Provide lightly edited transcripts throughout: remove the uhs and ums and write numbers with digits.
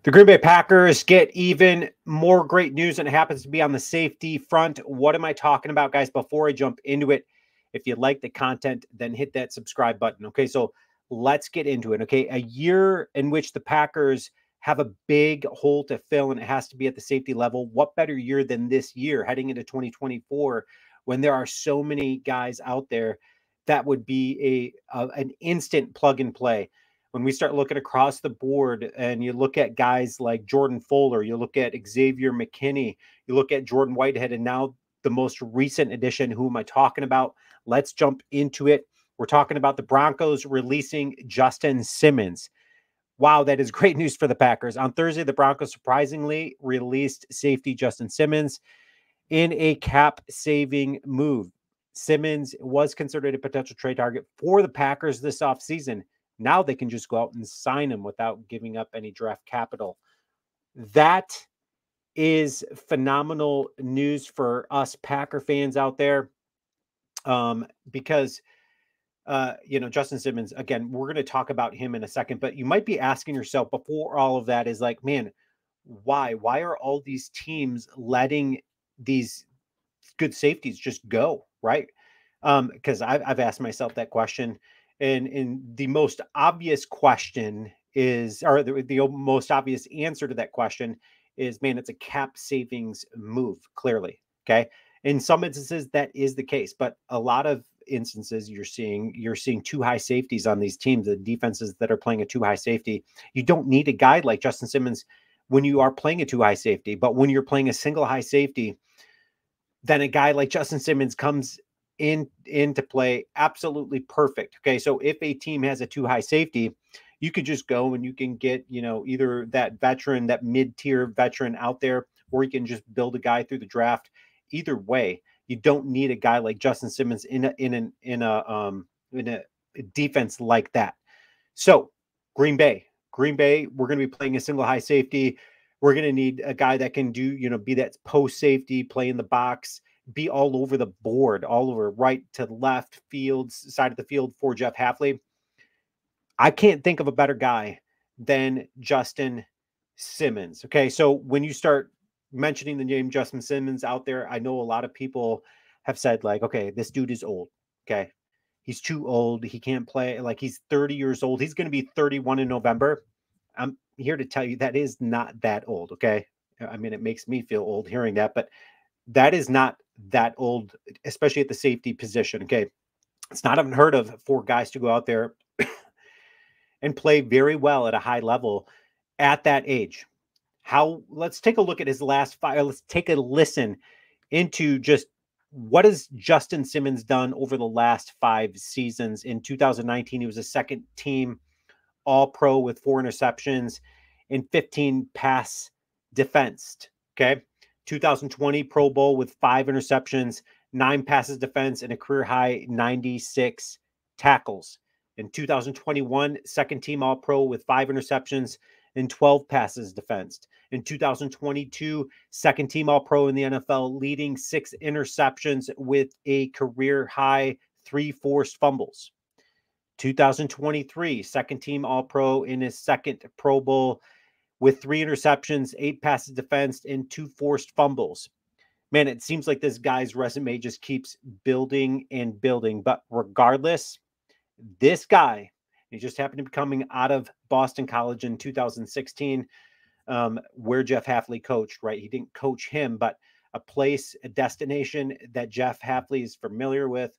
The Green Bay Packers get even more great news, and it happens to be on the safety front. What am I talking about, guys? Before I jump into it, if you like the content, then hit that subscribe button. Okay, so let's get into it. Okay, a year in which the Packers have a big hole to fill, and it has to be at the safety level. What better year than this year, heading into 2024, when there are so many guys out there that would be an instant plug and play? When we start looking across the board and you look at guys like Jordan Fuller, you look at Xavier McKinney, you look at Jordan Whitehead, and now the most recent addition, who am I talking about? Let's jump into it. We're talking about the Broncos releasing Justin Simmons. Wow, that is great news for the Packers. On Thursday, the Broncos surprisingly released safety Justin Simmons in a cap-saving move. Simmons was considered a potential trade target for the Packers this offseason. Now they can just go out and sign him without giving up any draft capital. That is phenomenal news for us Packer fans out there, because Justin Simmons, again, we're going to talk about him in a second, but you might be asking yourself before all of that is like, man, why are all these teams letting these good safeties just go, right? Because I've asked myself that question. And the most obvious question is, or the most obvious answer to that question is, man, it's a cap savings move, clearly. Okay. In some instances, that is the case, but a lot of instances you're seeing too high safeties on these teams, the defenses that are playing a too high safety. You don't need a guy like Justin Simmons when you are playing a too high safety, but when you're playing a single high safety, then a guy like Justin Simmons comes into play absolutely perfect. Okay, so if a team has a too high safety, you could just go and you can get, either that veteran, that mid-tier veteran out there, or you can just build a guy through the draft. Either way, you don't need a guy like Justin Simmons in a defense like that. So Green Bay, we're going to be playing a single high safety. We're going to need a guy that can do, be that post safety, play in the box, be all over the board, all over right to left fields, side of the field for Jeff Hafley. I can't think of a better guy than Justin Simmons. Okay, so when you start mentioning the name Justin Simmons out there, I know a lot of people have said, like, okay, this dude is old. Okay, he's too old. He can't play. Like, he's 30 years old. He's going to be 31 in November. I'm here to tell you that is not that old. Okay, I mean, it makes me feel old hearing that, but that is not that old, especially at the safety position. Okay, it's not unheard of for guys to go out there and play very well at a high level at that age. Let's take a look at his last five. Let's take a listen into just what has Justin Simmons done over the last 5 seasons. In 2019, he was a second team All-Pro with 4 interceptions and 15 pass defensed. Okay. 2020 Pro Bowl with 5 interceptions, 9 passes defense, and a career high 96 tackles. In 2021, second team All-Pro with 5 interceptions and 12 passes defensed. In 2022, second team All-Pro in the NFL, leading 6 interceptions with a career high 3 forced fumbles. 2023, second team All-Pro in his second Pro Bowl with 3 interceptions, 8 passes defensed, and 2 forced fumbles. Man, it seems like this guy's resume just keeps building and building. But regardless, this guy, he just happened to be coming out of Boston College in 2016, where Jeff Hafley coached, right? He didn't coach him, but a place, a destination that Jeff Hafley is familiar with.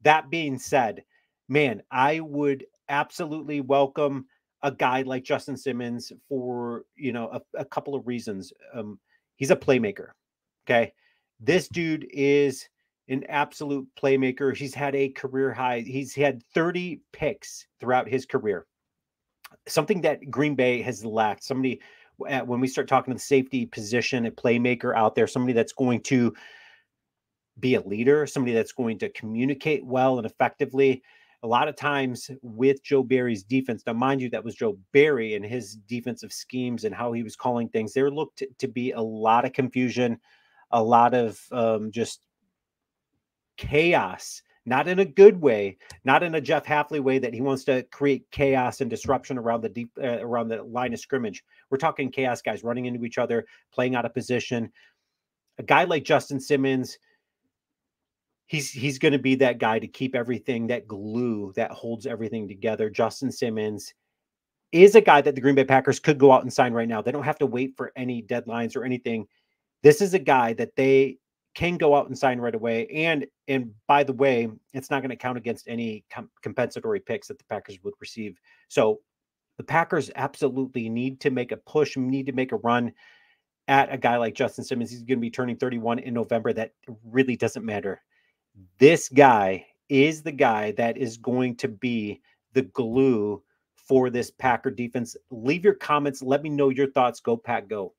That being said, man, I would absolutely welcome a guy like Justin Simmons for, a couple of reasons. He's a playmaker. Okay. This dude is an absolute playmaker. He's had a career high. He's had 30 picks throughout his career. Something that Green Bay has lacked. Somebody, when we start talking to the safety position, a playmaker out there, somebody that's going to be a leader, somebody that's going to communicate well and effectively. A lot of times with Joe Barry's defense, now mind you, that was Joe Barry and his defensive schemes and how he was calling things. There looked to be a lot of confusion, a lot of just chaos not in a good way, not in a Jeff Hafley way that he wants to create chaos and disruption around the around the line of scrimmage. We're talking chaos, guys running into each other, playing out of position. A guy like Justin Simmons, he's going to be that guy to keep everything, that glue that holds everything together. Justin Simmons is a guy that the Green Bay Packers could go out and sign right now. They don't have to wait for any deadlines or anything. This is a guy that they can go out and sign right away. And by the way, it's not going to count against any compensatory picks that the Packers would receive. So the Packers absolutely need to make a push, need to make a run at a guy like Justin Simmons. He's going to be turning 31 in November. That really doesn't matter. This guy is the guy that is going to be the glue for this Packer defense. Leave your comments. Let me know your thoughts. Go Pack, go.